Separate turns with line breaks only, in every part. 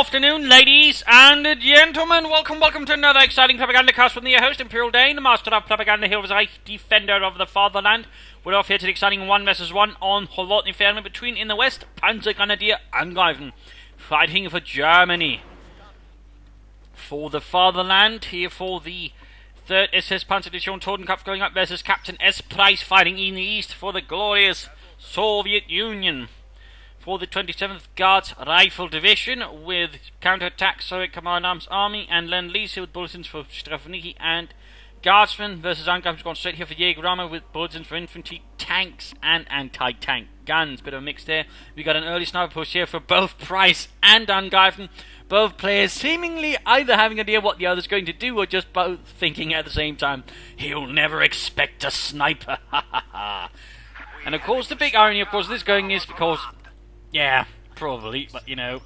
afternoon, ladies and gentlemen. Welcome to another exciting Propagandacast from the host, Imperial Dane, the master of propaganda, Hilversreich, defender of the fatherland. We're off here to the exciting 1 vs 1 on Holotny between, in the west, Panzergrenadier Angreifen, fighting for Germany. For the fatherland, here for the 3rd SS Panzer Division Totenkopf going up versus CaptainSPrice, fighting in the east for the glorious Soviet Union. For the 27th Guards Rifle Division with counterattack Soviet Command Arms Army and Lend-Lease with bulletins for Strafniki and Guardsmen versus Angreifen gone straight here for Jägerarmor with bulletins for infantry, tanks and anti-tank guns. Bit of a mix there. We got an early sniper push here for both Price and Angreifen. Both players seemingly either having an idea what the other's going to do or just both thinking at the same time, he'll never expect a sniper. And of course the big irony of course this going is because, yeah, probably, but you know,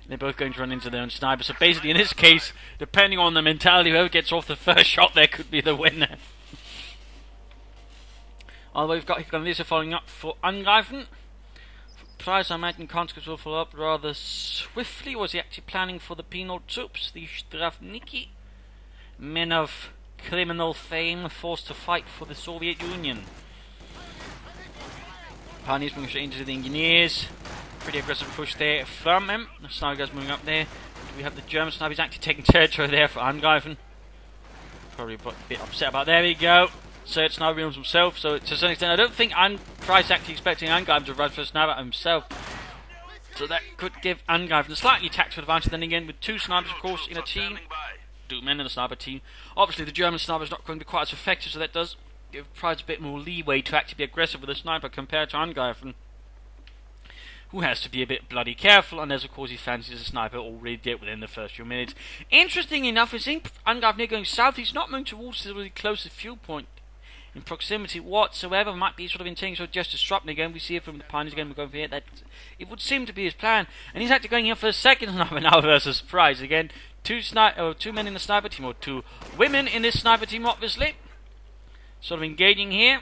they're both going to run into their own sniper. So basically in this case, depending on the mentality, whoever gets off the first shot there could be the winner. Although we've got Lisa following up for Angreifen. Price, I imagine conscripts will follow up rather swiftly. Was he actually planning for the penal troops, the Strafniki? Men of criminal fame forced to fight for the Soviet Union. Pioneers moving straight into the engineers. Pretty aggressive push there from him. The sniper guys moving up there. We have the German snipers actually taking territory there for Angreifen. Probably a bit upset about. There we go. Third sniper reveals himself. So to some extent, I don't think Price actually expecting Angreifen to run for a sniper himself. So that could give Angreifen a slightly tactical advantage. Then again, with 2 snipers, of course, in a team, 2 men in a sniper team. Obviously, the German sniper is not going to be quite as effective, so that does give Price a bit more leeway to actually be aggressive with a sniper compared to Angreifen, who has to be a bit bloody careful, unless of course he fancies a sniper already dead within the first few minutes. Interesting enough, we're seeing Angreifen going south. He's not moving towards the really closest fuel point in proximity whatsoever. Might be sort of intending sort of just disrupting again. We see it from the Pioneers again. We're going for here. That it would seem to be his plan, and he's actually going here for a second sniper now versus Price again. 2 men in the sniper team, or 2 women in this sniper team, obviously. Sort of engaging here.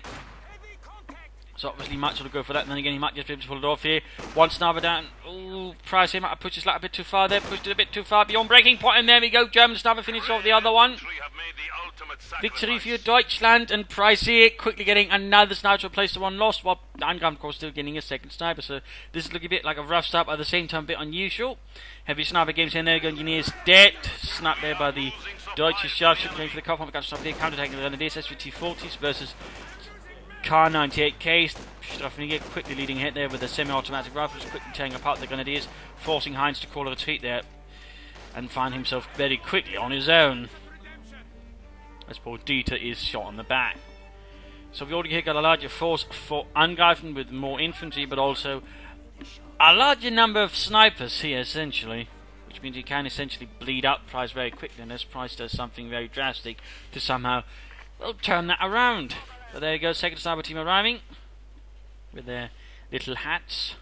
So obviously he might sort of go for that, and then again he might just be able to pull it off here. 1 sniper down. Ooh, Price here might have pushed his light a bit too far there, pushed it a bit too far beyond breaking point, and there we go. German sniper finishes off the other one. Victory for Deutschland, and Price here quickly getting another sniper to replace the one lost, while Angreifen of course still getting a second sniper. So this is looking a bit like a rough start, but at the same time a bit unusual. Heavy sniper games here, and there we go. Engineers dead. Snapped there by the Deutsche sharpshooter going for the cough. We've got something counter-attacking the Grenadiers, SVT-40s versus K98Ks. Strafniki quickly leading ahead there with the semi-automatic rifles, quickly tearing apart the Grenadiers, forcing Heinz to call a retreat there and find himself very quickly on his own, as poor Dieter is shot on the back. So we already here got a larger force for Angreifen with more infantry, but also a larger number of snipers here essentially, which means he can essentially bleed up Price very quickly unless Price does something very drastic to somehow, well, turn that around. But there you go, second sniper team arriving with their little hats.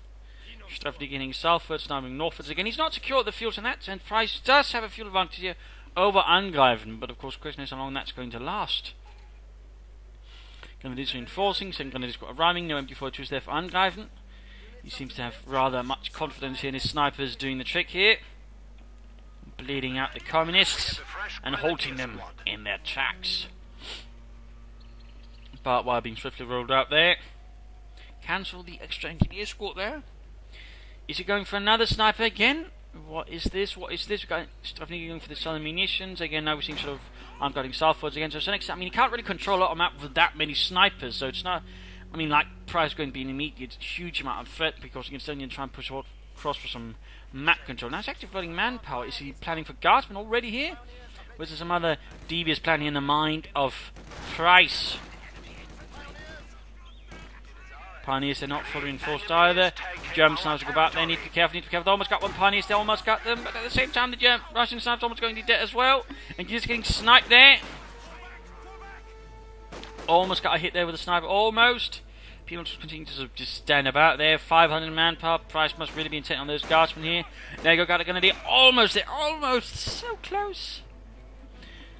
Strafniki getting southwards, sniping northwards again. He's not secure at the fuel in that sense. Price does have a fuel advantage here over Angreifen, but of course the question is how long that's going to last. Grenadiers reinforcing, second Grenadiers got arriving, no MG42s there for Angreifen. He seems to have rather much confidence here in his snipers doing the trick here, bleeding out the communists and halting them in their tracks. But while being swiftly rolled out there, cancel the extra engineer escort there. Is he going for another sniper again? What is this? What is this? We've got Strafniki going for the southern munitions again. Now we're seeing sort of I'm going southwards again. So I mean, you can't really control a lot of map with that many snipers. So it's not. I mean, like Price going to be an immediate huge amount of threat because you can still need to try and push across for some map control. Now it's actually flooding manpower. Is he planning for Guardsmen already here? Or is there some other devious plan here in the mind of Price? Pioneers, they're not fully reinforced either. German snipers go back there, need to be careful, They almost got one Pioneers, they almost got them, but at the same time the Russian snipers almost going to be dead as well. And just getting sniped there. Almost got a hit there with a sniper, almost. People just continue to sort of just stand about there. 500 manpower, Price must really be intent on those Guardsmen here. There you go, got a Grenadier, almost there, almost, so close.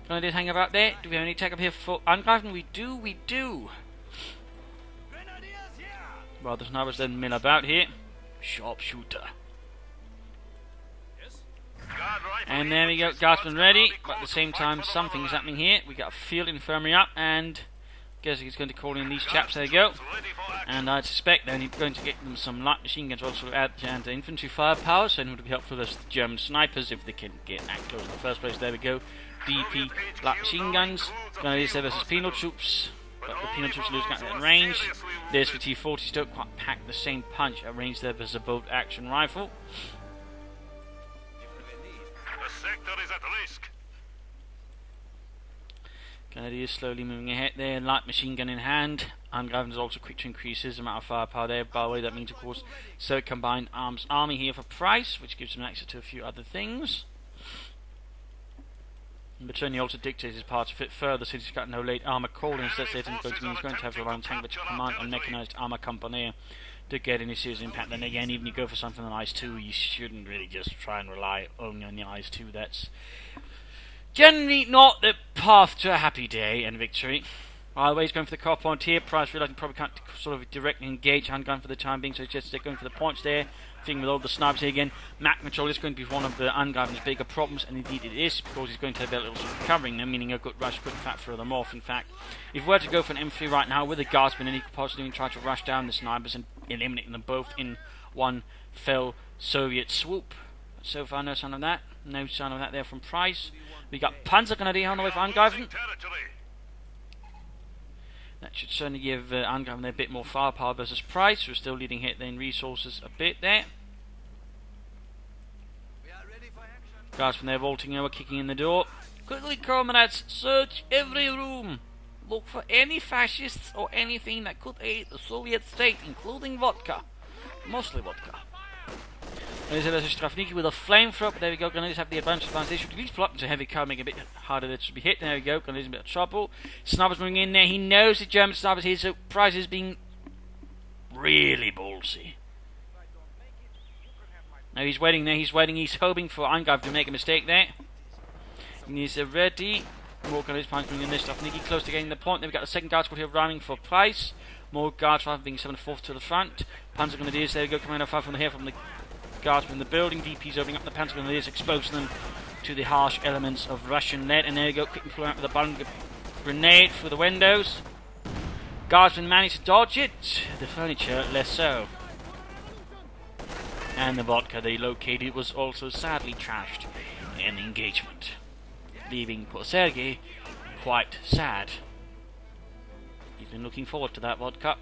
Grenadiers hang about there. Do we have any tech up here for Angreifen? We do. Well, the snipers then mill about here. Sharpshooter. And there we go, guardsman ready, but at the same time something's happening here. We got a field infirmary up, and guessing he's going to call in these chaps. There you go. And I suspect then he's going to get them some light machine guns, also add to infantry firepower, so it would be helpful for the German snipers if they can get that close in the first place. There we go. DP light machine guns. Grenadiers there versus penal troops. But the penal troops are losing out at range. The SVT-40s don't quite pack the same punch at range there versus a bolt action rifle.
The sector is at risk.
Grenadiers slowly moving ahead there, light machine gun in hand. Angreifen is also quick to increase his amount of firepower there. By the way, that means, of course, so combined arms army here for price, which gives him access to a few other things. But certainly also dictates his part a bit further, since he's got no late armor call. Instead, it's going to mean he's going to have to rely on tank to command a mechanized armor company to get any serious impact. Then again, even if you go for something on IS-2, you shouldn't really just try and rely only on the IS-2. That's generally not the path to a happy day and victory. By the way, he's going for the car point here. Price realising probably can't sort of directly engage handgun for the time being, so he's just going for the points there. Thing with all the snipers here again. Map control is going to be one of the Angreifen's bigger problems, and indeed it is, because he's going to have a little sort of covering them, meaning a good rush could in fact throw them off. In fact, if we were to go for an M3 right now with a guardsman, then he could possibly even try to rush down the snipers and eliminate them both in one fell Soviet swoop. So far, no sign of that. No sign of that there from Price. We got Panzergrenadier on the way for Angreifen. That should certainly give Angreifen a bit more firepower versus Price, who's still leading hit in resources a bit there. Guardsmen there vaulting over, kicking in the door. Quickly, comrades, search every room. Look for any fascists or anything that could aid the Soviet state, including vodka. Mostly vodka. There's a Strafniki with a flamethrower, but there we go. Grenadiers have the advantage. They should at least block into heavy cover, make it a bit harder to be hit. There we go. Grenadiers in a bit of trouble. Snipers moving in there. He knows the German snipers here, so Price is being really ballsy. Now he's waiting there. He's waiting. He's hoping for Angreifen to make a mistake there. And he's ready. More Grenadiers moving in this. Strafniki close to getting the point. Then we've got the second guard squad here running for Price. More guards being 7-4 to the front. Panzer Grenadiers. There we go. Coming out from here from the guardsmen in the building. VP's opening up the Panzer Grenadiers, exposing them to the harsh elements of Russian lead. And there you go, quickly pulling out with a bomb grenade through the windows. Guardsmen managed to dodge it. The furniture, less so. And the vodka they located was also sadly trashed in the engagement, leaving poor Sergei quite sad. He's been looking forward to that vodka.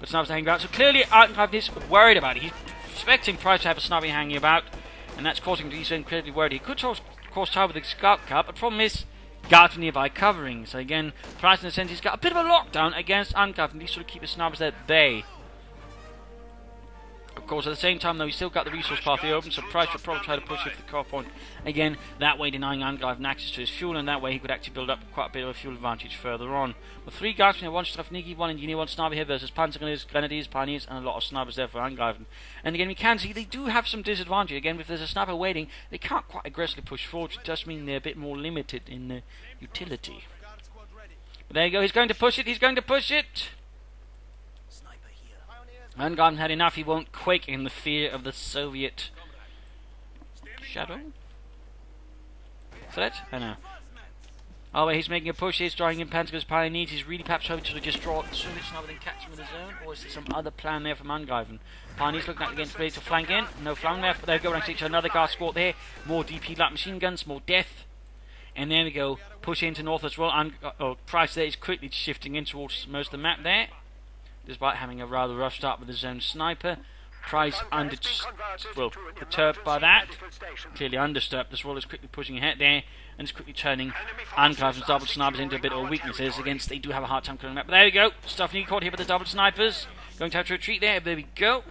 But snipers are hanging about, so clearly Angreifen is worried about it. He's expecting Price to have a sniper hanging about, and that's causing him to be incredibly worried. He could, of course, tie with the scout car, but the problem is guards nearby covering. So again, Price in a sense, he's got a bit of a lockdown against Angreifen. He sort of keep the snipers at bay. Of course, at the same time, though, he's still got the resource pathway open, so Price would probably try to push it for the car point. Again, that way denying Angreifen access to his fuel, and that way he could actually build up quite a bit of a fuel advantage further on. With 3 guardsmen, 1 Strafniki, 1 engineer, 1 sniper here versus Panzer Grenadiers, Pioneers, and a lot of snipers there for Angreifen. And again, we can see they do have some disadvantage. Again, if there's a sniper waiting, they can't quite aggressively push forward, which does mean they're a bit more limited in their utility. But there you go, he's going to push it, he's going to push it! Angreifen had enough, he won't quake in the fear of the Soviet shadow? Threat? I know. Oh, wait, he's making a push, he's drawing in Panzer's Pioneers, he's really perhaps hoping to just draw so much sniper than catch him in his own, or is there some other plan there from Angreifen? Pioneers looking like against ready to flank in, no flank left, but there we go, next to each other, another guard squad there, more DP light machine guns, more death, and there we go, push into north as well, and Price there is quickly shifting in towards most of the map there. Despite having a rather rough start with his own sniper, Price perturbed by that, clearly undisturbed as well, is quickly pushing ahead there, and is quickly turning Angreifen's double snipers into a bit of weaknesses. Against, they do have a hard time clearing that, but there we go, Strafniki caught here with the double snipers, going to have to retreat there, there we go.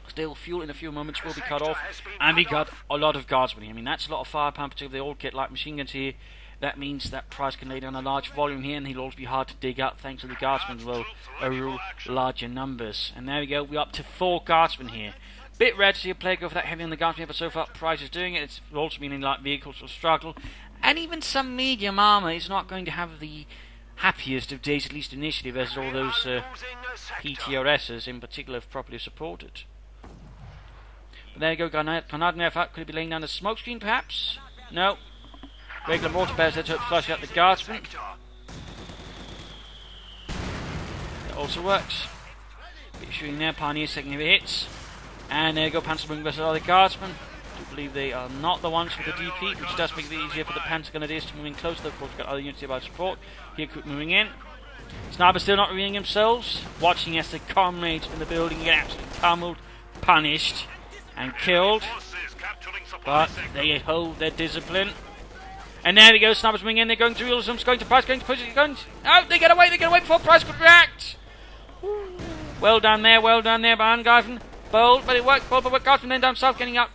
Still, fuel in a few moments will be cut off, and we got a lot of guardsmen here. I mean, that's a lot of firepower, particularly if they all get light machine guns here. That means that Price can lay down a large volume here, and he'll also be hard to dig up thanks to the guardsmen as well, overall larger numbers. And there we go, we're up to 4 guardsmen here. Bit rare to see a player go for that heavy on the guardsmen, but so far Price is doing it. It's also been in light vehicles for struggle, and even some medium armour is not going to have the happiest of days, at least initially, versus all those PTRSs in particular, if properly supported. But there you go, Angreifen could he be laying down a smoke screen perhaps? No. Regular mortar bears there to flush out the guardsman. That also works. Bit of shooting there, Pioneers taking heavy hits. And there you go, Panzergrenadiers versus other guardsmen. I do believe they are not the ones with the DP, which does make it easier for the Panzergrenadiers to move in closer. Of course, we've got other units about support. Here, quick moving in. Snipers still not revealing themselves, watching as their comrades in the building get absolutely pummeled, punished, and killed. But they hold their discipline. And there we go, snipers moving in, they're going through all of them, going to Price, going to push it, going to... Oh, they get away before Price could react! Well done there by Angreifen. Bold, but it worked, bold, but Guardsman then down south, getting up.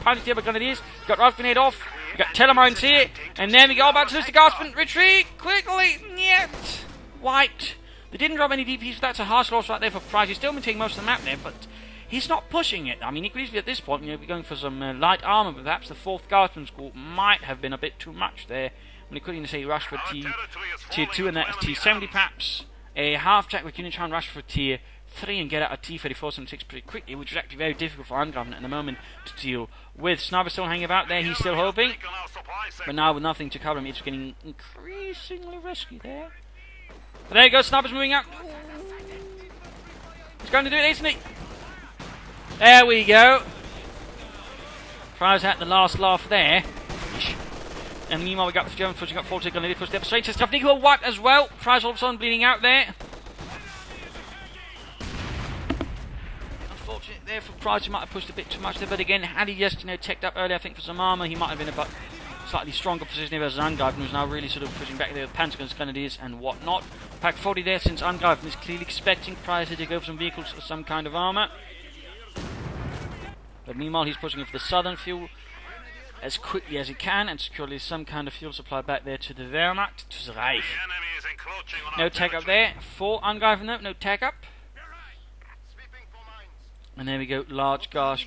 Punished here by Grenadiers. Got Ralph Grenade off. We've got Telemines here. And there we go, about to lose the Guardsman. Retreat, quickly, yet. Wiped. They didn't drop any DPs, so that's a harsh loss right there for Price. He's still maintaining most of the map there, but he's not pushing it. I mean, he could easily at this point, be going for some light armor, but perhaps the 4th Guardsman School might have been a bit too much there. When he couldn't even say rush for tier 2, and that's tier 70 perhaps. A half-track with unit try and rush for tier 3 and get out a T-3476 pretty quickly, which is actually very difficult for Angreifen at the moment to deal with. Sniper still hanging about there, he's still hoping. But now with nothing to cover him, it's getting increasingly risky there. But there you go, Sniper's moving up. He's going to do it, isn't he? There we go. Price had the last laugh there. And meanwhile we got the Germans pushing up forward, going to push the strange stuff. Nico wiped as well. Price all of a sudden bleeding out there. Unfortunate there for Price, he might have pushed a bit too much there, but again, had he just teched up earlier, I think for some armour, he might have been a slightly stronger position here versus Angreifen, who's now really sort of pushing back there with Panzergrenadiers, Grenadiers and whatnot. Pack 40 there, since Angreifen is clearly expecting Price to go for some vehicles or some kind of armour. But meanwhile, he's pushing in for the southern fuel as quickly as he can and securely some kind of fuel supply back there to the Wehrmacht, to the Reich. No tech up there for Angreifen though, no tech up. And there we go, large guards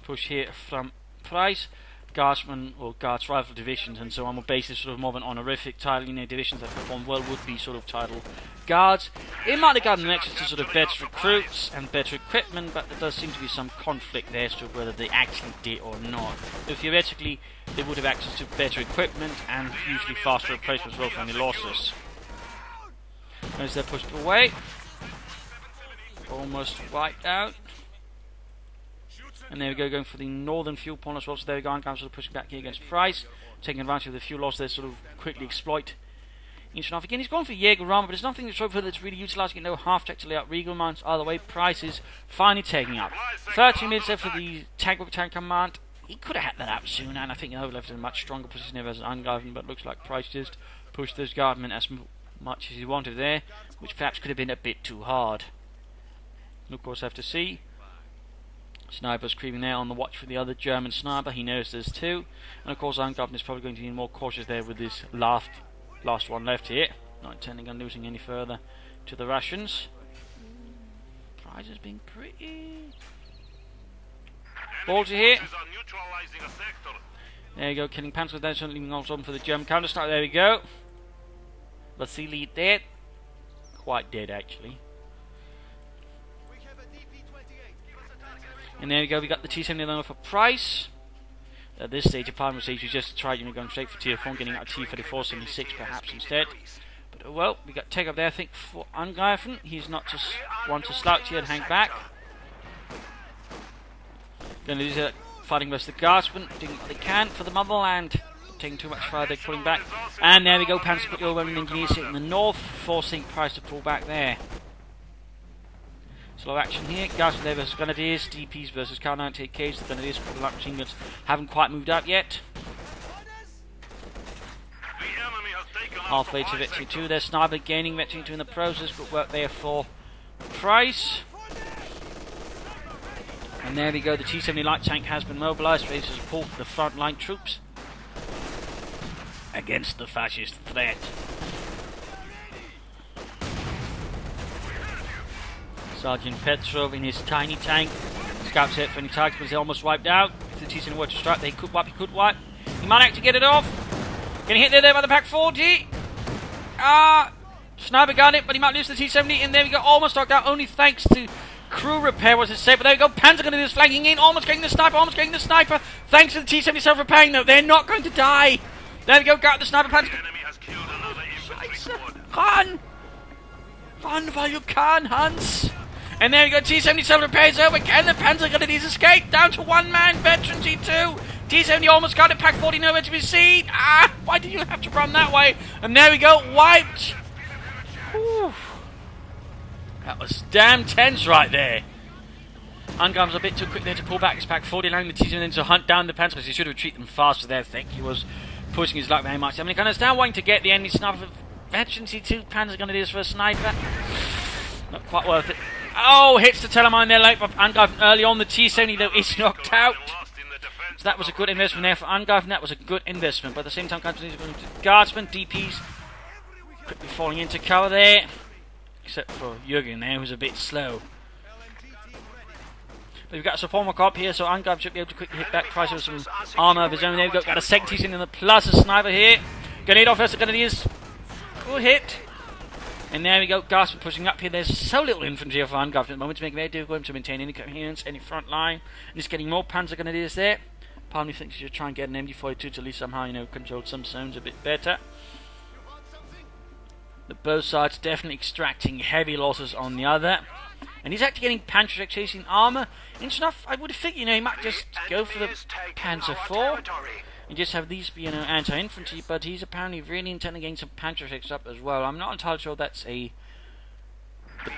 push here from Price. Guardsmen or Guards Rifle divisions and so on will base this sort of more of an honorific title. Divisions that perform well would be sort of title guards. It might have gotten them access to sort of better recruits and better equipment, but there does seem to be some conflict there as to whether they actually did or not. So theoretically, they would have access to better equipment and usually faster replacements as well for any losses. As they're pushed away, almost wiped out. And there we go, going for the northern fuel point as well. So there we go, Angreifen sort of pushing back here against Price, taking advantage of the fuel loss there, sort of quickly exploit inch and off. Again, he's gone for Jaeger armor, but there's nothing that's really utilising it. No half-track to lay out Regal mines. Either way, Price is finally taking up. 30 minutes there for the tank command. He could have had that out sooner, and I think he left in a much stronger position there as Angreifen, but looks like Price just pushed those guardmen as much as he wanted there, which perhaps could have been a bit too hard. And of course, have to see. Sniper's creeping there on the watch for the other German sniper. He knows there's two. And of course Angreifen is probably going to be more cautious there with this last one left here. Not intending on losing any further to the Russians. Price has been pretty ballsy here. There you go, killing Panzer there, leaving also on for the German counter strike. There we go. Vasily dead. Quite dead actually. And there we go, we got the T-79 for Price. At this stage, Apartment stage, we just tried going straight for tier 4 and getting out a T-3476 perhaps instead. But well, we got take up there I think for Angreifen. He's not just one to slouch here and hang back. Gonna lose it fighting versus the Guardsmen, doing what they can for the motherland. Taking too much fire, they're pulling back. And there we go, Panzer put the overwhelming engineers here in the north, forcing Price to pull back there. Slow action here, Guardsmen there versus Grenadiers, DPs versus K-98Ks, the Grenadiers with the light machine guns haven't quite moved out yet. Halfway to Victory 2, there's Sniper gaining Victory 2 in the process, good work there for Price. And there we go, the T-70 light tank has been mobilised, ready to support the frontline troops against the fascist threat. Sergeant Petrov in his tiny tank scouts out for any targets, but they're almost wiped out. If the T-70 were to strike, they could wipe, he might actually get it off. Getting hit there by the Pack 40. Sniper got it, but he might lose the T-70, and there we go, almost knocked out, only thanks to crew repair was it safe, but there we go. Panzer going to do this, flanking in, almost getting the sniper, thanks to the T-77 repairing though. They're not going to die. There we go, got the sniper. Panzer.
The enemy has killed another infantry squad.
Run while you can, Hans. And there we go, T-77 repairs over. Can the Panzer going to escape? Down to one man, veteran T2. T-70 almost got it, Pack 40 nowhere to be seen. Why did you have to run that way? And there we go, wiped. Whew. That was damn tense right there. Angreifen was a bit too quick there to pull back his Pack 40, allowing the T-70 to hunt down the Panzer because he should have retreated them faster there. I think he was pushing his luck very much. I mean, I can understand wanting to get the enemy sniper. Veteran T2, Panzer's going to do this for a sniper. Not quite worth it. Oh, hits the telemine there late by Angreifen early on. The T-70 though is knocked out. So that was a good investment there for Angreifen. That was a good investment. But at the same time, continues going to Guardsmen, DPs quickly falling into cover there. Except for Jürgen there, who's a bit slow. But we've got a support up here, so Angreifen should be able to quickly hit back Price with some armour of his own. There we go. Got a second T-70 in the plus a sniper here. Grenade off first, Grenadiers. Good hit. And there we go, Guardsmen pushing up here. There's so little infantry for Angreifen at the moment to make it very difficult to maintain any coherence, any front line. And he's getting more Panzer Grenadiers there. Part of me thinks you should try and get an MD-42 to at least somehow, control some zones a bit better. But both sides definitely extracting heavy losses on the other. And he's actually getting Panzer chasing armour. Interesting enough, I would have figured, he might just go for the Panzer IV. And just have these be, anti-infantry, but he's apparently really intending getting some Panzer VI up as well. I'm not entirely sure that's the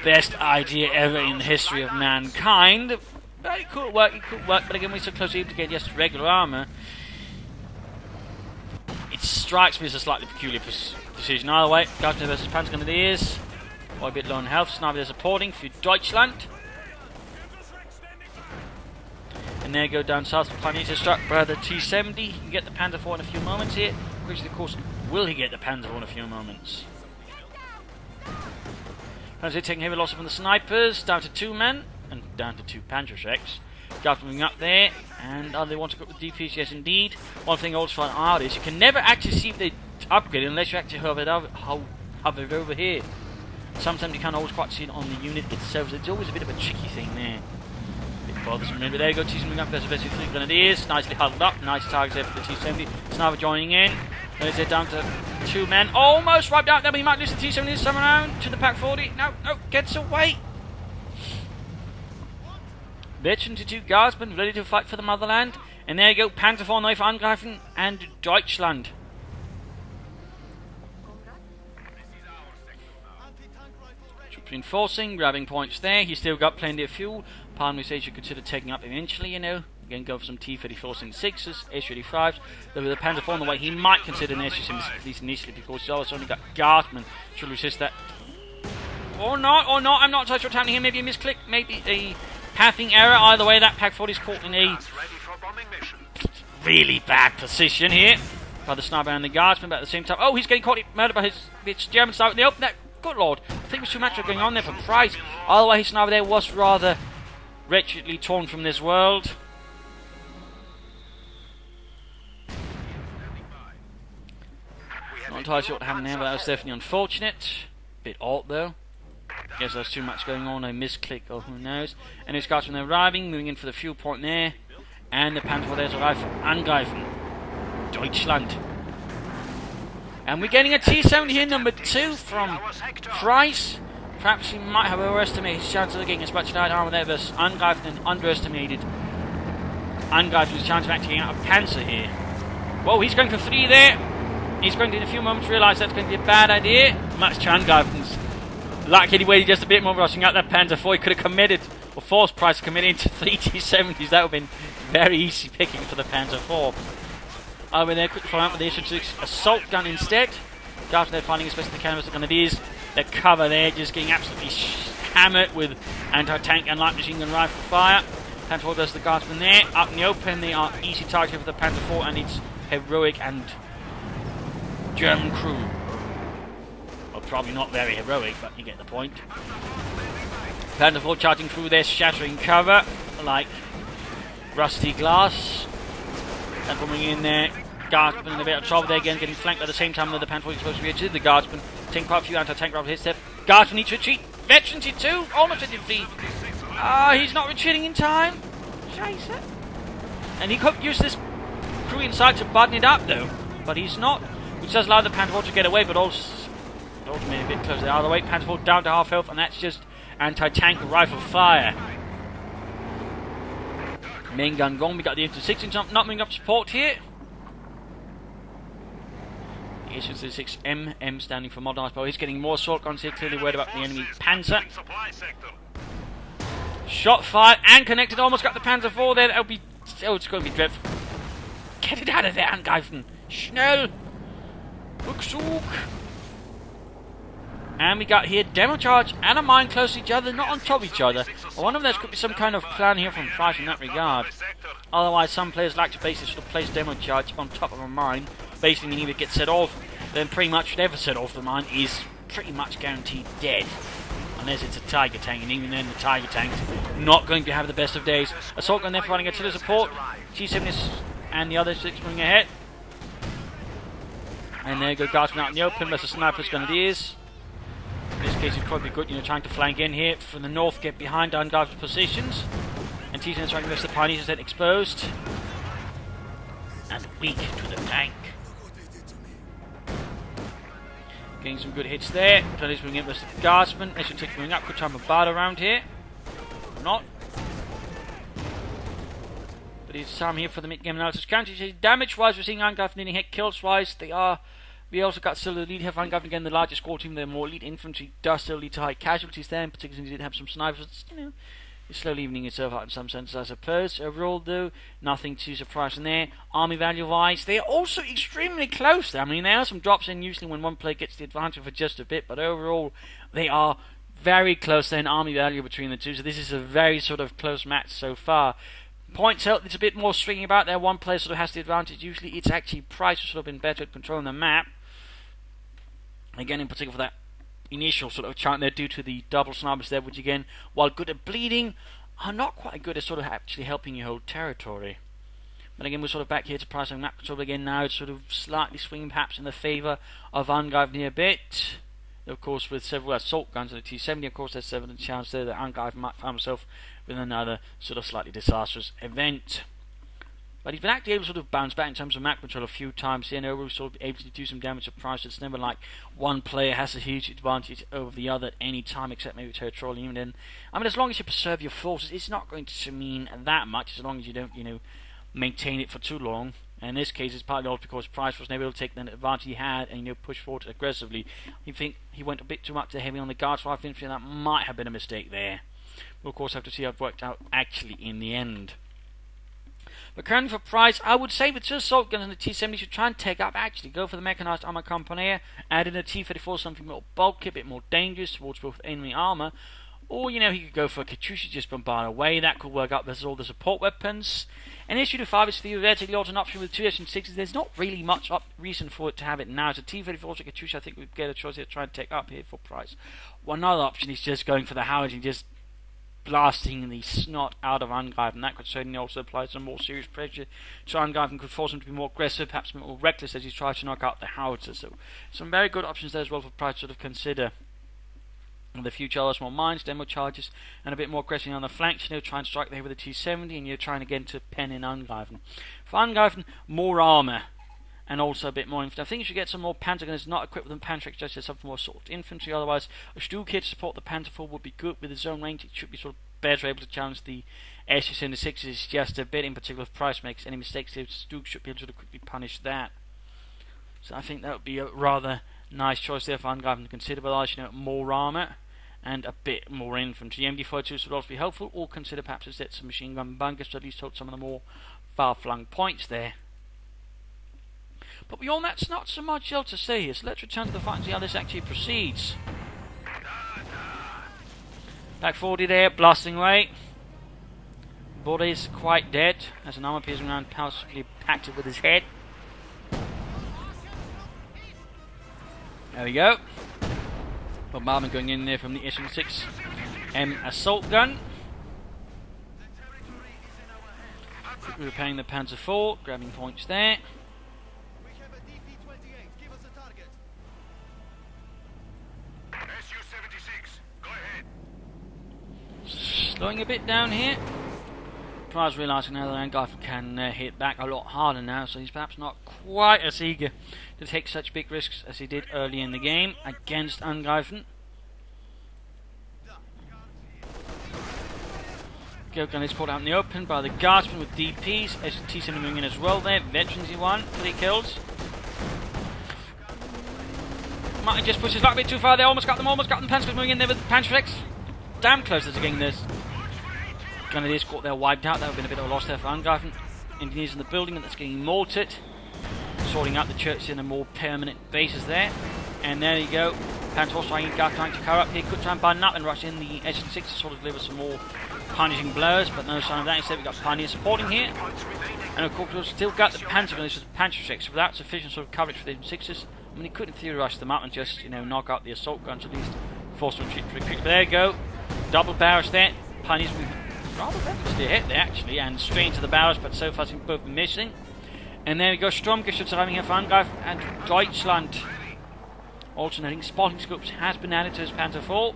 best idea ever in the history of mankind. But it could work, but again, we're so close to get just regular armour. It strikes me as a slightly peculiar decision. Either way, Guardsmen versus Panzer Grenadiers. Or a bit low on health, Sniper there supporting for Deutschland. And there go down south, planning to struck by the T-70. He can get the Panzer IV in a few moments here. Which, of course, will he get the Panzer IV in a few moments? Panzer taking heavy loss from the snipers, down to 2 men, and down to 2 Panzer VIs. Guards moving up there, and they want to go with DPs? Yes, indeed. One thing also for art is you can never actually see if they upgrade unless you actually hover it over here. Sometimes you can't always quite see it on the unit itself, so it's always a bit of a tricky thing there. Bothersome, but there you go, T-70 moving up versus 3 Grenadiers, nicely huddled up, nice targets there for the T-70, Sniper joining in, then it's down to 2 men, almost wiped out there, but he might lose the T-70 this time around, to the Pack 40, no, gets away. Veteran to 2 Guardsmen, ready to fight for the motherland, and there you go, Panzer IV knife Angreifen and Deutschland. Reinforcing, grabbing points there. He's still got plenty of fuel. Part of me says you consider taking up eventually, Again, go for some T-34 6s, S-35s. Though with the Panzer IV on the way, he might consider an S-system at least initially because he's also only got Guardsmen. Should resist that. Or not. I'm not entirely sure what's happening here. Maybe a misclick, maybe a pathing error. Either way, that Pack 40 is caught in a really bad position here by the sniper and the Guardsman, but at the same time, he's getting caught, murdered by his German sniper in the open. Good lord, I think there's too much going on there for Price. Either way, his sniper there was rather wretchedly torn from this world. Not entirely sure what happened there, but that was definitely unfortunate. Bit odd though. Guess there's too much going on, a misclick or who knows. And his Guardsmen are arriving, moving in for the fuel point there. And the Panzer there's arrived from Angreifen, Deutschland. And we're getting a T-70 here, number 2 from Price. Perhaps he might have overestimated his chances of getting as much light armor there versus Angreifen and underestimated Angreifen's chance of actually getting out of Panzer here. Whoa, he's going for 3 there. He's going to in a few moments realise that's going to be a bad idea. Much to Angreifen's luck, he waited just a bit more rushing out that Panzer IV. He could have committed, or forced Price to commit into 3 T-70s. That would have been very easy picking for the Panzer IV. Over there, quickly following up with the S-36 assault gun instead. After they're finding, especially the canvas, are going to be their cover there, just getting absolutely hammered with anti-tank and light machine gun rifle fire. Panzer IV does the Guardsmen there. Up in the open, they are easy target for the Panzer IV and its heroic and German crew. Well, probably not very heroic, but you get the point. Panzer IV charging through there, shattering cover like rusty glass. And coming in there, Guardsmen in a bit of trouble there again, getting flanked at the same time that the Panzer IV is supposed to be hit. The Guardsmen taking quite a few anti-tank rifle hits there. Guardsmen need to retreat. Veteran T2, almost at defeat. Ah, he's not retreating in time. Scheiße. And he could use this crew inside to button it up though, but he's not. Which does allow the Panzer to get away, but also maybe a bit closer out of the way. Panzer down to half health, and that's just anti-tank rifle fire. Main gun gone. We got the M26 not moving up support here. The S-36 M standing for modernised power. He's getting more assault guns here, clearly worried about the enemy Panzer. Shot fired and connected, almost got the Panzer IV there. That'll be. Oh, it's going to be dreadful. Get it out of there, Angreifen! Schnell! Rückzug! And we got here demo charge and a mine close to each other, not on top of each other. I wonder if there could be some kind of plan here from Price in that regard. Otherwise, some players like to basically sort of place demo charge on top of a mine. Basically, meaning if it gets set off, then pretty much whatever set off the mine is pretty much guaranteed dead. Unless it's a Tiger tank, and even then the Tiger tank's not going to have the best of days. Assault gun there providing artillery support. T-70 and the other 6 moving ahead. And there go Guardsmen out in the open, that's a sniper's gun it is. In this case, it's probably good, trying to flank in here from the north, get behind Angreifen's positions. And T-10 trying to miss the Pioneers then exposed. And weak to the tank. Getting some good hits there. Pioneers moving in with the Guardsmen. They should take moving up, good time of battle around here. Or not. But it's time here for the mid-game analysis. Counter damage-wise, we're seeing Angreifen needing hit. Kills-wise, they are. We also got still the lead here for Angreifen, again the largest squad team. Their more elite infantry does still lead to high casualties there, and particularly did have some snipers. It's slowly evening itself out in some sense, I suppose. Overall, though, nothing too surprising there. Army value-wise, they are also extremely close there. I mean, there are some drops in usually when one player gets the advantage for just a bit, but overall, they are very close there in army value between the two. So this is a very sort of close match so far. Points out, it's a bit more swinging about there. One player sort of has the advantage. Usually, it's actually Price who's sort of been better at controlling the map. Again, in particular for that initial sort of chunk there due to the double snipers there, which again, while good at bleeding, are not quite good at sort of actually helping you hold territory. But again, we're sort of back here to Price on map control again now. It's sort of slightly swinging perhaps in the favour of Angreifen here a bit. Of course, with several assault guns and the T-70, of course, there's 7 chance there that Angreifen might find himself with another sort of slightly disastrous event. But he's been actually able to sort of bounce back in terms of map control a few times here, and overall sort of able to do some damage to Price. It's never like one player has a huge advantage over the other at any time, except maybe territorially. Even then, I mean, as long as you preserve your forces, it's not going to mean that much, as long as you don't, maintain it for too long. And in this case, it's partly also because Price was never able to take the advantage he had and push forward aggressively. You think he went a bit too much heavy on the Guards rifle infantry, and that might have been a mistake there. We'll of course have to see how it worked out actually in the end. But currently for Price, I would say with 2 assault guns and the T-70 should try and take up, actually go for the mechanised armour company, add in a T-34, something more bulky, a bit more dangerous towards both enemy armour. Or, he could go for a Katyusha, just bombard away, that could work out. There's all the support weapons. An SU-5 is theoretically also an option with 2 S-6s. There's not really much reason for it to have it now. It's a T-34 or Katyusha, I think we'd get a choice here to try and take up here for Price. One other option is just going for the Howard and just blasting the snot out of Angreifen. That could certainly also apply some more serious pressure to Angreifen, could force him to be more aggressive, perhaps more reckless as he tries to knock out the howitzers. So some very good options there as well for Price to sort of consider. In the future, more mines, demo charges, and a bit more aggressive on the flanks. Try and strike there with a T-70, and you're trying again to pen in Angreifen. For Angreifen, more armour. And also a bit more infantry. I think you should get some more Panzer gunners not equipped with them Panzer, just as something more sort of infantry. Otherwise, a Stuhl kit to support the Panzer IV would be good. With his own range, it should be sort of better able to challenge the SU-76s just a bit. In particular, if Price makes any mistakes, the Stuhl should be able to quickly punish that. So I think that would be a rather nice choice there for Angreifen to consider. But otherwise, more armour and a bit more infantry. MD-42s would also be helpful, or consider perhaps to set some machine gun bunkers to at least hold some of the more far-flung points there. But beyond that's not so much else to say here, so let's return to the fight and see how this actually proceeds. Back 40 there, blasting away. Body's quite dead, as an armor piercing round possibly packed it with his head. There we go. Bombardment going in there from the SU-6M assault gun. Repairing the Panzer IV, grabbing points there. slowing a bit down here. Price realising now that Angreifen can hit back a lot harder now, so he's perhaps not quite as eager to take such big risks as he did early in the game against Angreifen. Gun is caught out in the open by the Guardsman with DPs. ST7 moving in as well there. Veterans he won, 3 kills. Martin just pushes luck a bit too far there. Almost got them. Panzer's moving in there with Panzerx. Damn close to getting this. Grenadiers caught there wiped out. That would have been a bit of a loss there for Angreifen. Engineers in the building that's getting mortared. Sorting out the church in a more permanent bases there. And there you go. Panzer also trying to cover up here. Could try and button up and rush in the SN6 to sort of deliver some more punishing blows, but no sign of that. Instead we've got Pioneer supporting here. And of course we've still got the Panzer Grenadiers with the Panzerx without sufficient sort of coverage for the M6s. I mean, he could in theory rush them up and just, you know, knock out the assault guns, at least force them to retreat pretty quick. But there you go. Double barrage there. Pioneers moving rather recklessly ahead there actually, and straight into the barrage, but so far seem both missing. And there we go. Sturmgeschütze arriving here for Angreifen and Deutschland. Alternating spotting scopes has been added to his Panzer IV,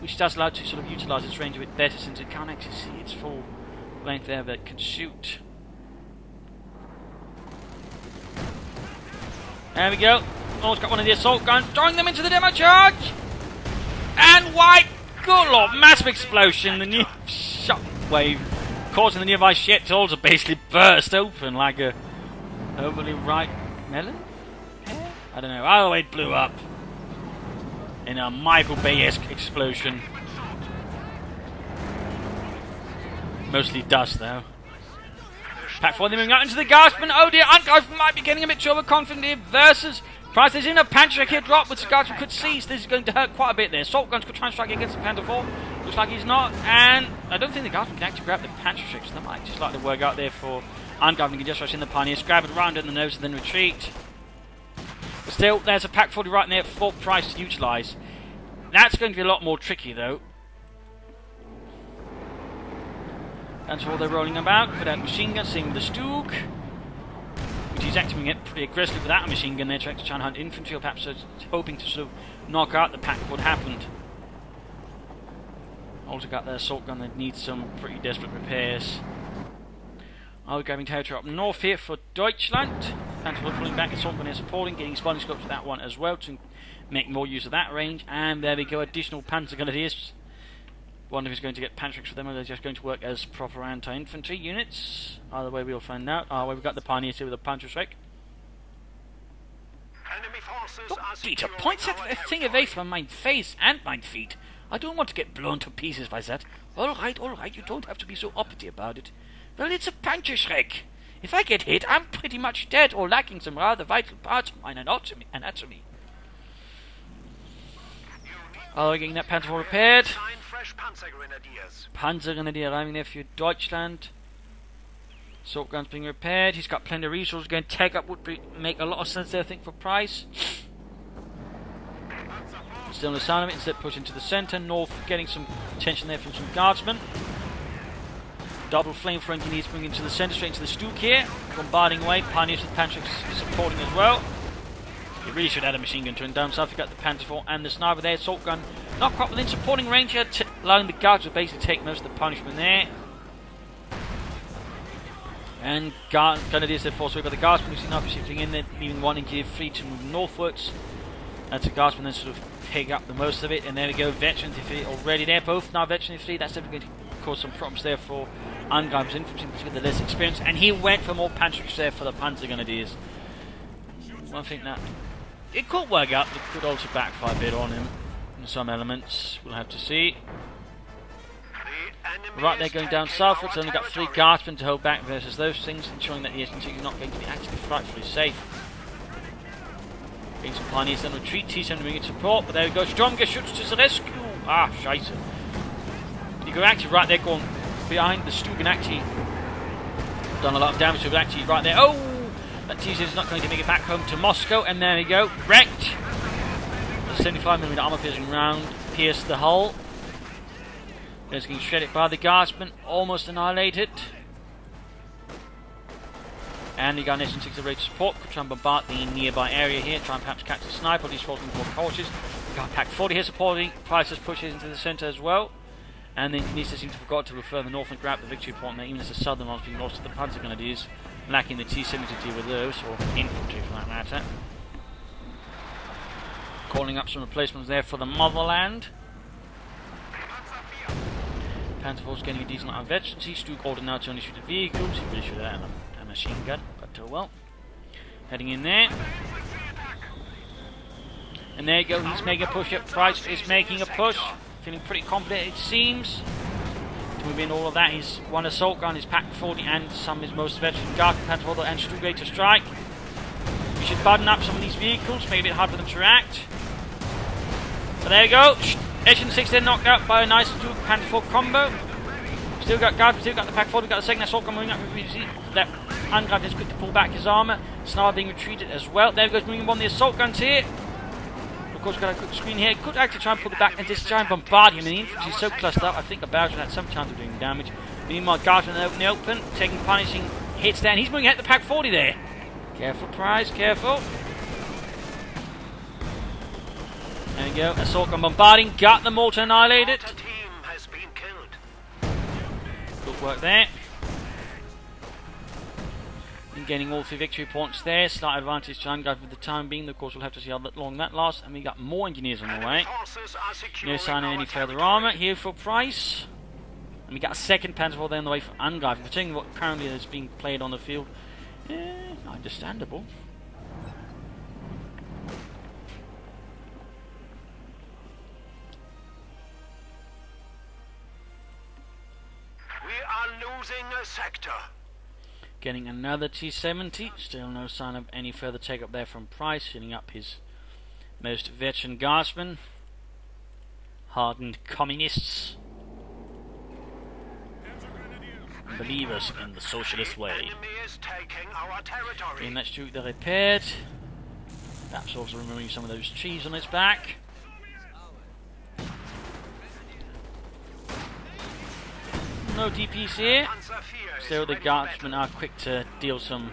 which does allow it to sort of utilise its range a bit better since it can't actually see its full length there, but it can shoot. There we go. Almost got one of the assault guns, throwing them into the demo charge! And white! Good lord, massive explosion. The new shockwave causing the nearby shitholes to basically burst open like a overly ripe melon? Pear? I don't know. Either way, it blew up in a Michael Bay-esque explosion. Mostly dust though. Pack 4 moving out into the Guardsman. Oh dear, Angreifen might be getting a bit too overconfident here versus Price. There's in a Panzerx here drop, which the Guardsman could seize. This is going to hurt quite a bit there. Assault guns could try and strike against the Panzer IV. Looks like he's not, and I don't think the Guardsman can actually grab the Panzerx. That might just like to work out there for Angreifen. Can just rush in the Pioneers, grab it round in the nose and then retreat. But still, there's a Pack 40 right there for Price to utilise. That's going to be a lot more tricky though. That's all they're rolling about. Put out machine gun, same with the Stug, which he's acting it pretty aggressively without a machine gun there to try and hunt infantry, or perhaps hoping to sort of knock out the pack what happened. Also got their assault gun that needs some pretty desperate repairs. I'll be grabbing territory up north here for Deutschland. Panzer pulling back, assault gun here supporting, getting spotting scopes with that one as well to make more use of that range. And there we go, additional Panzer Grenadiers. Wonder if he's going to get Panzerx for them, or they're just going to work as proper anti-infantry units. Either way, we'll find out. Oh, we've got the Pioneers here with a Panzerx. Peter, point that thing away from my face and my feet. I don't want to get blown to pieces by that. All right, you don't have to be so uppity about it. Well, it's a Panzerx. If I get hit, I'm pretty much dead or lacking some rather vital parts of my anatomy. Oh, we're getting that Panzer IV repaired. Panzer Grenadier arriving there for Deutschland. Assault guns being repaired. He's got plenty of resources. Going to take up would make a lot of sense there, I think, for Price. Still no sign of it. Instead, push into the centre. North, getting some attention there from some Guardsmen. Double flame for engineers moving into the centre, straight into the Stug here. Bombarding away. Pioneers with Panzerx supporting as well. He really should add a machine gun to him down south. You've got the Panzer IV and the sniper there. Assault gun not quite within supporting range here, allowing the Guards to basically take most of the punishment there. And Grenadiers there force. We've got the Guardsmen who's now shifting in there, leaving one engineer free to move northwards. That's the Guardsmen then sort of pick up the most of it. And there we go, Veteran Infantry already there. Both now Veteran Infantry. That's definitely going to cause some problems there for Angreifen's infantry with the less experience. And he went for more Panzerx there for the Panzer Grenadiers. I think that it could work out, but it could also backfire a bit on him in some elements. We'll have to see. Right, they're going down southwards. Only got 3 Guardsmen to hold back versus those things, ensuring that the SN6 is not going to be actually frightfully safe. Getting some Pioneers then retreat. T7 moving in support, but there we go. Sturmgeschütze to the rescue. Ah, scheiße. You go actually right there, going behind the Stug and actually done a lot of damage to it. Actually, right there. Oh! That T7 is not going to make it back home to Moscow, and there we go, wrecked. The 75mm armor piercing round pierced the hull. It's getting shredded by the Guardsmen, almost annihilated. And the gun SN6 ready to support, could try and bombard the nearby area here, try and perhaps catch the sniper, at least falling more cautious. We've got Pack 40 here supporting, Price pushes into the centre as well. And the Engineers seem to have forgot to go further north and grab the victory point there, even as the southern one's being lost to the Panzer Grenadiers, lacking the T-70 to deal with those, or infantry for that matter. Calling up some replacements there for the motherland. Panzerforce getting a decent amount of veterans. He's too cold now to only shoot at vehicles. He really should have had a machine gun, but oh well. Heading in there. And there you go, he's making a push up. Price is making a push. Feeling pretty confident, it seems. To move in all of that, he's one assault gun, his Pack 40, and some of his most veteran guard Panzer and Stuttgart to strike. We should button up some of these vehicles, make it a bit hard for them to react. But there you go. Echelon 6 then knocked out by a nice Panzer 4 combo. Still got guards, still got the Pack 40, we've got the second assault gun moving up. That Angreifen is quick to pull back his armour. Sniper being retreated as well. There goes moving on the assault guns here. Of course, got a quick screen here. Could actually try and pull it back and just try and bombard him. And the infantry is so clustered up, I think a Belgian had some chance of doing damage. Meanwhile, Gartman in the open, taking punishing hits there. And he's moving at the Pack 40 there. Careful, Price, careful. There we go. Assault gun bombarding. Got them all to annihilate it. Good work there. And getting all 3 victory points there. Slight advantage to Angreifen for the time being. Of course, we'll have to see how long that lasts. And we got more engineers on the way. No sign of any further armour here for Price. And we got a second Panzer there on the way for Angreifen. Considering what currently is being played on the field. Understandable.
We are losing a sector.
Getting another T-70. Still no sign of any further take up there from Price. Hitting up his most veteran guardsmen. Hardened communists. Believers in the socialist way. Okay, let's do the repaired. Perhaps also removing some of those trees on its back. No DPs here. Still, the guardsmen are quick to deal some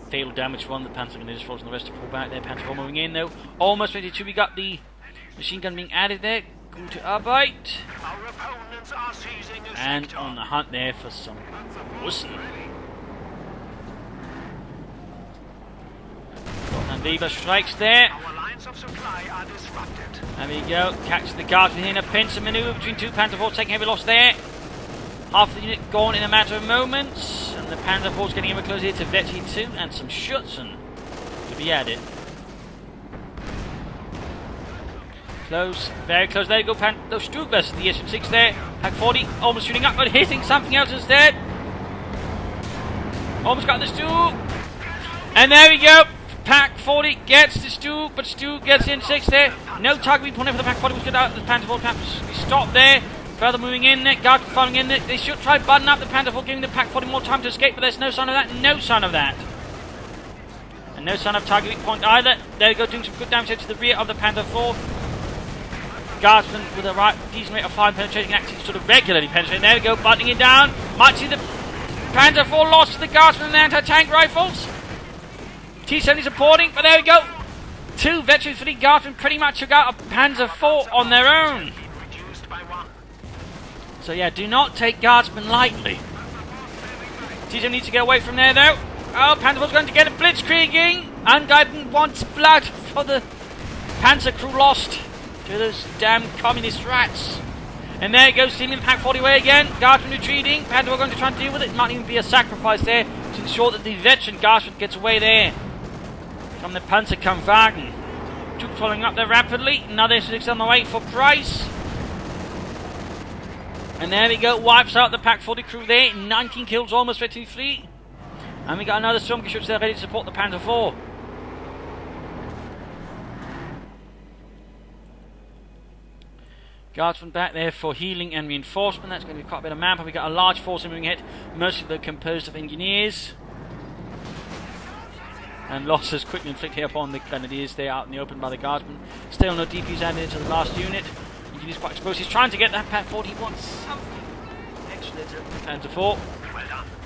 fatal damage to one. The Panzer Grenadiers forcing the rest to pull back. Their Panzer 4 moving in though. Almost ready to. We got the machine gun being added there. Gute Arbeit. And on the hunt there for some Russen. And Weber strikes there. There we go. Catches the guardsman in a pincer maneuver between 2 Panzer 4s, taking heavy loss there. Half the unit gone in a matter of moments, and the Panzer 4's getting ever closer here to Vetty 2, and some Schutzen to be added. Close, very close. There you go, Stuttgart versus the SM6 there. Pack 40 almost shooting up, but hitting something else instead. Almost got the Stu. And there we go. Pack 40 gets the Stu, but Stu gets in 6 there. No target point for the Pack 40 was good out. The Panzer 4 perhaps stopped there. Further moving in there, guard following in there. They should try button up the Panzer 4, giving the Pack 40 more time to escape, but there's no sign of that. No sign of that. And no sign of target weak point either. There we go, doing some good damage to the rear of the Panzer 4. Guardsman with a right decent rate of fire penetrating, actually sort of regularly penetrating. There we go, buttoning it down. Might see the Panzer 4 lost to the Guardsman and the anti-tank rifles. T-70 supporting, but there we go. 2 veterans for the Guardsmen pretty much took out a Panzer 4 on their own. So yeah, do not take Guardsmen lightly. T-70 needs to get away from there though. Oh, Panzer 4's going to get a blitzkrieging. Angreifen wants blood for the Panzer crew lost to those damn communist rats. And there it goes, stealing the Pack 40 away again. Guardsmen retreating. Panzer 4 going to try and deal with it. Might even be a sacrifice there to ensure that the veteran Guardsman gets away there from the Panzerkampfwagen. Troops following up there rapidly. Another 6 on the way for Price. And there we go, wipes out the Pack 40 crew there. 19 kills, almost 53. And we got another Sturmgeschütz there ready to support the Panzer 4. Guardsmen back there for healing and reinforcement. That's going to be quite a bit of manpower. We got a large force moving ahead, mostly they're composed of engineers. And losses quickly inflicted upon the Grenadiers there out in the open by the Guardsmen. Still no DPs added into the last unit. He's quite exposed. He's trying to get that Pack 40. He wants something extra to the Panzer 4.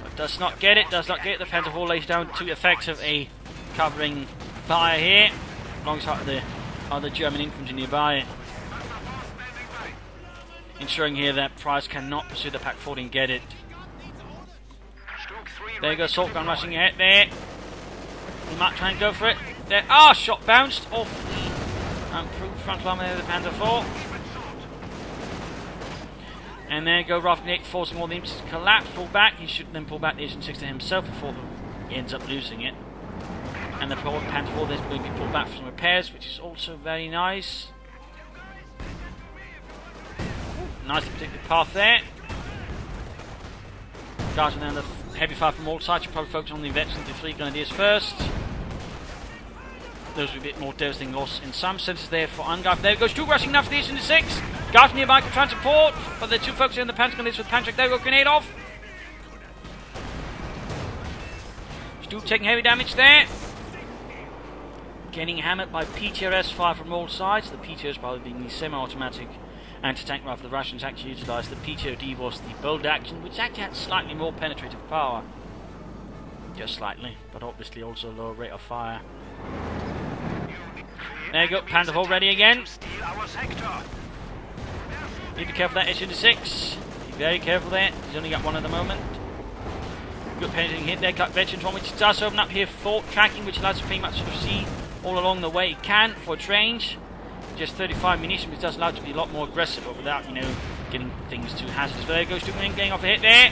But does not get it. Does not get it. The Panzer 4 lays down 2 effective a covering fire here, alongside the other German infantry nearby. ensuring here that Price cannot pursue the pack forward and get it. There you go, assault gun rushing ahead there. He might try and go for it. There, shot bounced off the improved front line there, the Panther 4. And there you go, Roughneck forcing all the imps to collapse, pull back. He should then pull back the Asian 6 to himself before he ends up losing it. And the Panther 4 is going to be pulled back for some repairs, which is also very nice. Nicely predicted path there. Guardian down the heavy fire from all sides. You probably focus on the veterans of the 3 Grenadiers first. Those will be a bit more devastating loss in some senses there for Angreifen. There goes 2 rushing now for the East into 6. Guardian nearby can try and support, but they're 2 focusing on the Panther Grenadiers with Pantrick. There we go, grenade off. Stu taking heavy damage there. Getting hammered by PTRS fire from all sides. The PTRS probably being the semi-automatic anti-tank rifle the Russians actually utilised. The PTOD was the bolt action, which actually had slightly more penetrative power. Just slightly, but obviously also a lower rate of fire. There you go, Panther 4 ready again. Need to be careful that issue to 6. Be very careful there. He's only got 1 at the moment. Good penetrating hit there, cut veterans 1, which does open up here for tracking, which allows us to pretty much sort of see all along the way it can for its range. Just 35 munition, which does allow it to be a lot more aggressive, but without, getting things too hazardous. But there goes Stuckman getting off a hit there.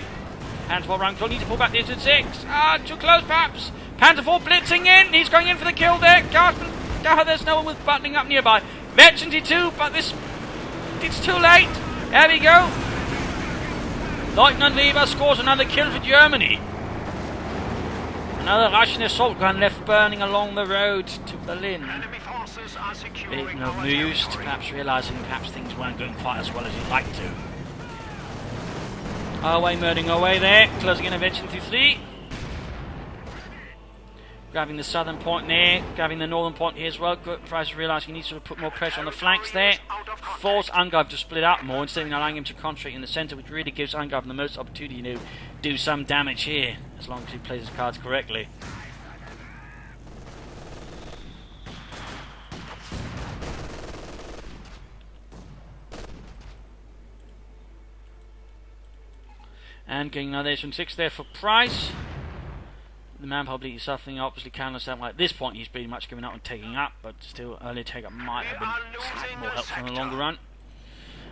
Panther 4 round close, needs to pull back the engine 6. Too close perhaps. Panther 4 blitzing in, he's going in for the kill there. There's no one with buttoning up nearby. Veteranty 2, but it's too late. There we go. Lieutenant Lever scores another kill for Germany. Another Russian assault gun left burning along the road to Berlin. Bit amused, perhaps realising perhaps things weren't going quite as well as you'd like to. Away, murdering away there, closing in eventually to 3. Grabbing the southern point there, grabbing the northern point here as well. Price realising he needs to put more pressure on the flanks there. Force Angreifen to split out more instead of allowing him to concentrate in the centre, which really gives Angreifen the most opportunity to do some damage here, as long as he plays his cards correctly. And getting another H16 there for Price. The man probably suffering, obviously counter something like this point. He's pretty much giving up and taking up, but still early take up might have been slightly more helpful in the longer run.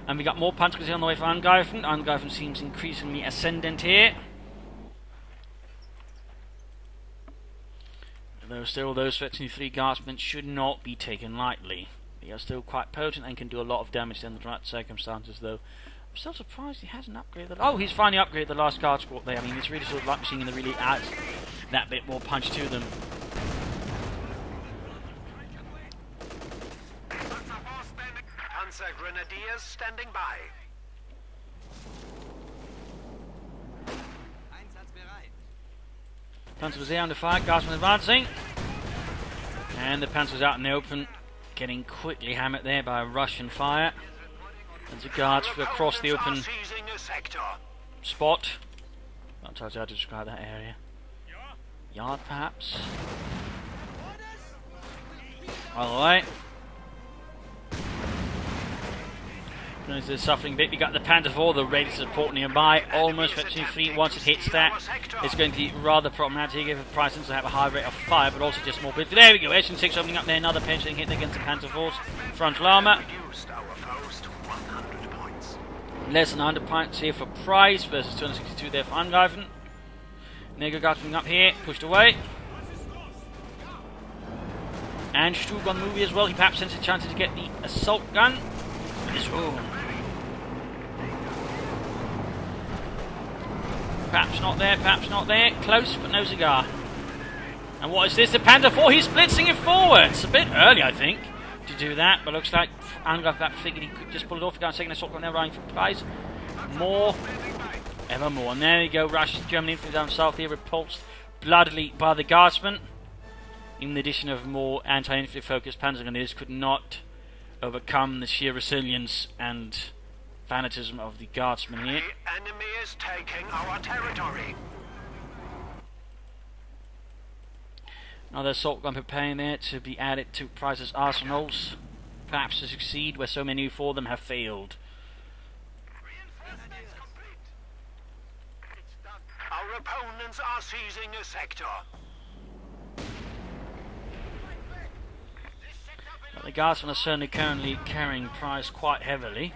And we got more Panzers on the way for Angreifen. Angreifen seems increasingly ascendant here. Though still, those 33 guardsmen should not be taken lightly. They are still quite potent and can do a lot of damage in the right circumstances, though. I'm still surprised he hasn't upgraded. Oh, he's finally upgraded the last guard squad there. I mean, it's really sort of like machine that really adds that bit more punch to them.
Panzer Grenadiers standing by.
Panzer was there under fire, guardsmen advancing. And the Panzer's out in the open, getting quickly hammered there by Russian fire. And the guards across the open spot. That tells you how to describe that area. Yard, perhaps. Alright. There's the suffering bit. We got the Panther 4, the ready support nearby. Almost fetching 3 once it hits that. It's going to be rather problematic if Price to have a high rate of fire, but also just more bits. There we go. S6 opening up there. Another penetrating hit against the Panther 4's frontal armour. Less than 100 points here for Price versus 262 there for Angreifen. Negergard coming up here, pushed away. And Stug on the movie as well. He perhaps sends a chance to get the assault gun. Perhaps not there, perhaps not there. Close, but no cigar. And what is this? The Panther 4, he's blitzing it forwards. A bit early, I think, to do that, but looks like Angreifen perhaps figured he could just pull it off. Got a second assault gun there, running for Price. More, ever more. And there you go, Russian Germany infantry down south here, repulsed bloodily by the guardsmen. In the addition of more anti-infantry focused Panzer Grenadiers could not overcome the sheer resilience and fanatism of the guardsmen here.
The enemy is taking our territory.
Another assault gun preparing there to be added to Price's arsenals, perhaps to succeed where so many for them have failed.
opponents are seizing a sector.
But the Guardsmen are certainly currently carrying Price quite heavily.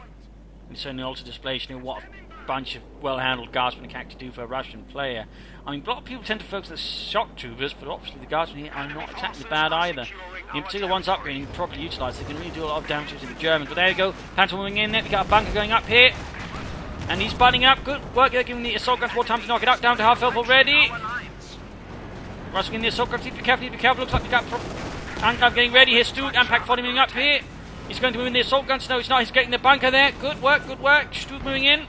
We certainly also displays what a bunch of well-handled Guardsmen can actually do for a Russian player. I mean, a lot of people tend to focus on the shock troopers, but obviously the Guardsmen here are not exactly bad either. In particular, ones upgrading properly utilised, they can really do a lot of damage to the Germans. But there you go, Panther moving in there. We got a bunker going up here, and he's butting up. Good work there, giving the assault guns more time to knock it out. Down to half health already. Rushing in the assault guns. Need to be careful. Need to be careful. Looks like we got Angreifen getting ready here. Stu and Pack 40 moving up here. He's going to move in the assault guns. No, he's not. He's getting the bunker there. Good work. Good work. Stu moving in.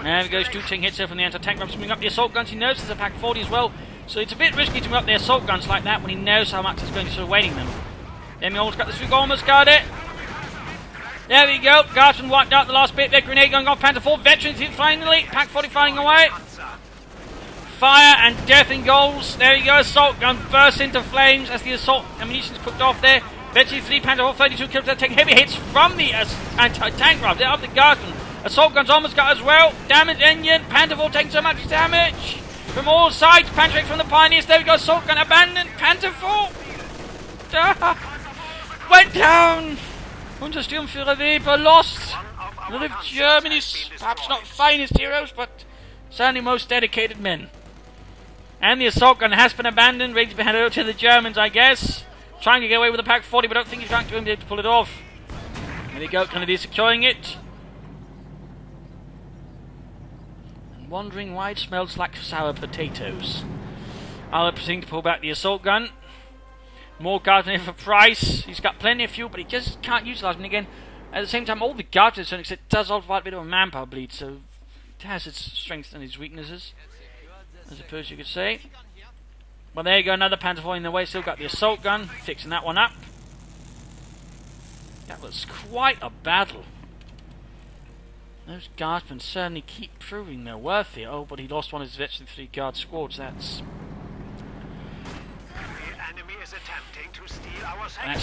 There we go, Stu taking hits there from the anti-tank rifles, moving up the assault guns. He knows there's a Pack 40 as well, so it's a bit risky to move up the assault guns like that when he knows how much he's going to be awaiting them. Then we almost got the Stu, almost got it. There we go, Guardsmen wiped out the last bit there, grenade going off, Panther 4, veterans finally, Pack 40 firing away. Fire and death in goals. There you go, assault gun bursts into flames as the assault ammunition is cooked off there. Veteran 3, Panther 4, 32 kills, they're taking heavy hits from the anti-tank rifles. They're up the Guardsmen. Assault guns almost got as well. Damage engine. Panther 4 taking so much damage from all sides. Panther from the Pioneers. There we go. Assault gun abandoned. Panther 4 went down. Untersturmführer Weber lost. One of Germany's perhaps not finest heroes, but certainly most dedicated men. And the assault gun has been abandoned. Ready to be handed over to the Germans, I guess. Trying to get away with the Pack 40, but I don't think he's going to be able to pull it off. There you go. Kennedy securing it. Wondering why it smells like sour potatoes. I'll proceed to pull back the assault gun. More Guardsmen for Price. He's got plenty of fuel, but he just can't utilise them again. At the same time, all the Guardsmen to a certain extent does offer a bit of a manpower bleed, so it has its strengths and its weaknesses, I suppose you could say. Well, there you go, another Panther 4 in the way. Still got the assault gun, fixing that one up. That was quite a battle. Those Guardsmen certainly keep proving they're worth it. Oh, but he lost one of his veteran 3 guard squads. That's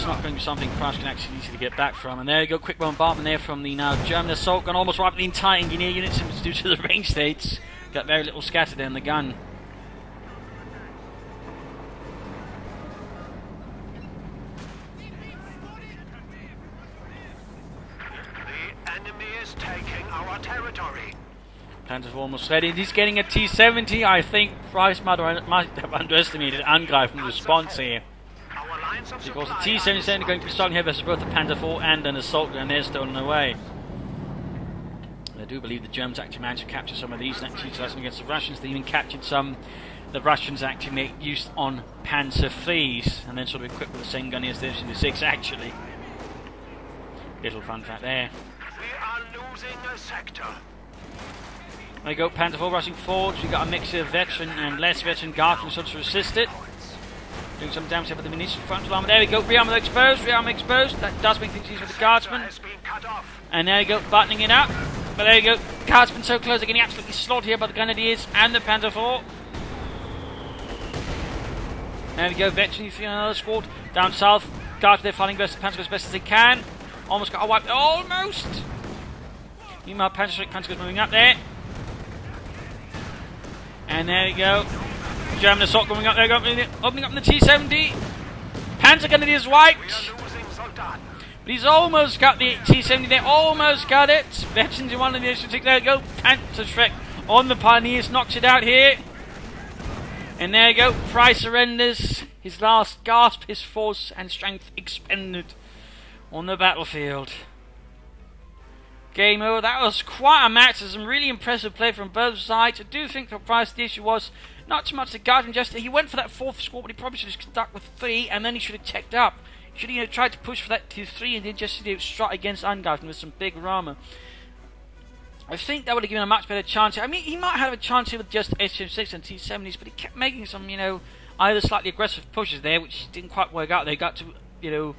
not going to be something Price can actually easily get back from. And there you go, quick bombardment there from the now German assault gun. Almost wiped the entire engineer units due to the range states. Got very little scattered there in the gun.
Territory.
Panther almost ready. He's getting a T-70. I think Price might have underestimated Angreifen response here. Because the T-70 is going to be starting here versus both the Panther 4 and an assault gun. They're still in the way. I do believe the Germans actually managed to capture some of these and actually utilising against the Russians. They even captured some the Russians actually make use on Panzer IIIs and then sort of equipped with the same gun as the 6 actually. Little fun fact there.
A sector.
There you go, Panther 4 rushing forwards. We've got a mixture of veteran and less veteran Guardsmen sort of assist it. Doing some damage with the munition frontal armor. There we go, rearmor exposed, rearmor exposed. That does make things easier for the Guardsmen. And there you go, buttoning it up. But there you go, Guardsmen so close, they're getting absolutely slaughtered here by the Grenadiers and the Panther 4. There we go, veteran, you feel another squad. Down south, Guardsmen, they're fighting best, Panther as best as they can. Almost got a wipe, almost! Meanwhile, Panther moving up there. And there we go. German assault going up there, opening up in the T-70. Panzer Grenadiers wiped. But he's almost got the T-70 there, almost got it. Veterans in one of the issues. There we go. Panther Shrek on the Pioneers, knocks it out here. And there you go. Price surrenders. His last gasp, his force and strength expended on the battlefield. Game over. That was quite a match. There's some really impressive play from both sides. I do think for Price the issue was not so much the Guardsmen, just he went for that 4th squad, but he probably should have stuck with 3, and then he should have checked up. He should have tried to push for that to 3 and then just strut against Angreifen with some big armor. I think that would have given a much better chance. I mean, he might have a chance here with just S-6 and T-70s, but he kept making some, either slightly aggressive pushes there, which didn't quite work out. They got to,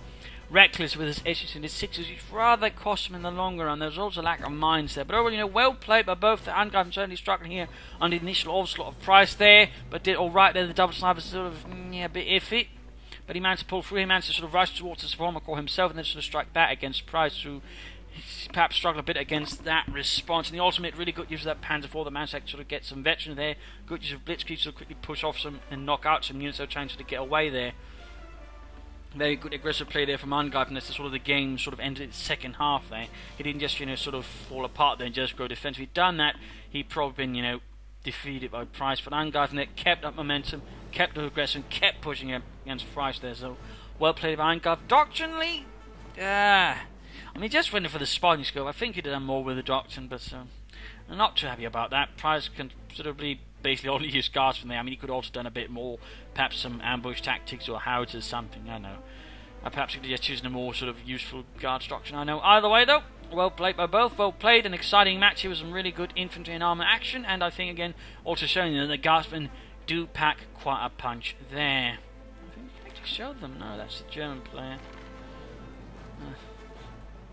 reckless with his S-6 and his 6s, which rather cost him in the long run. There was also a lack of mines there. But overall, well played by both. The Angreifen certainly struggling here on the initial onslaught of Price there, but did alright there. The double sniper sort of, a bit iffy. But he managed to pull through. He managed to sort of rush towards the Supermarket himself and then sort of strike back against Price through perhaps struggled a bit against that response. In the ultimate, really good use of that Panzer IV. The managed to sort of get some veterans there. Good use of Blitzkrieg to sort of quickly push off some and knock out some units that were trying to get away there. Very good aggressive play there from Angreifen as sort of the game sort of ended its second half there. He didn't just, sort of fall apart there and just go defensive. If he'd done that, he'd probably been, defeated by Price. But Angreifen there kept up momentum, kept up aggression, kept pushing against Price there. So, well played by Angreifen. Doctrinally, he just went for the spotting scope. I think he did more with the Doctrine, but I'm not too happy about that. Price considerably basically only used guards from there. He could have also done a bit more, perhaps some ambush tactics or howitzers, something, I don't know. Perhaps he could have just used a more sort of useful guard Doctrine, I know. Either way though, well played by both. Well played, an exciting match here with some really good infantry and armour action, and I think again, also showing that the guardsmen do pack quite a punch there. I think I actually showed them. No, that's the German player.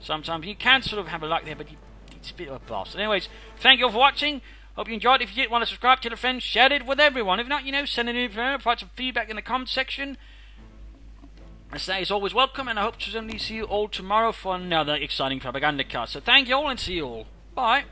Sometimes you can sort of have a luck there, but it's a bit of a bastard. Anyways, thank you all for watching. Hope you enjoyed. If you did want to subscribe, tell a friend, share it with everyone. If not, send an email, provide some feedback in the comment section. As that is always welcome, and I hope to certainly see you all tomorrow for another exciting Propagandacast. So thank you all, and see you all. Bye.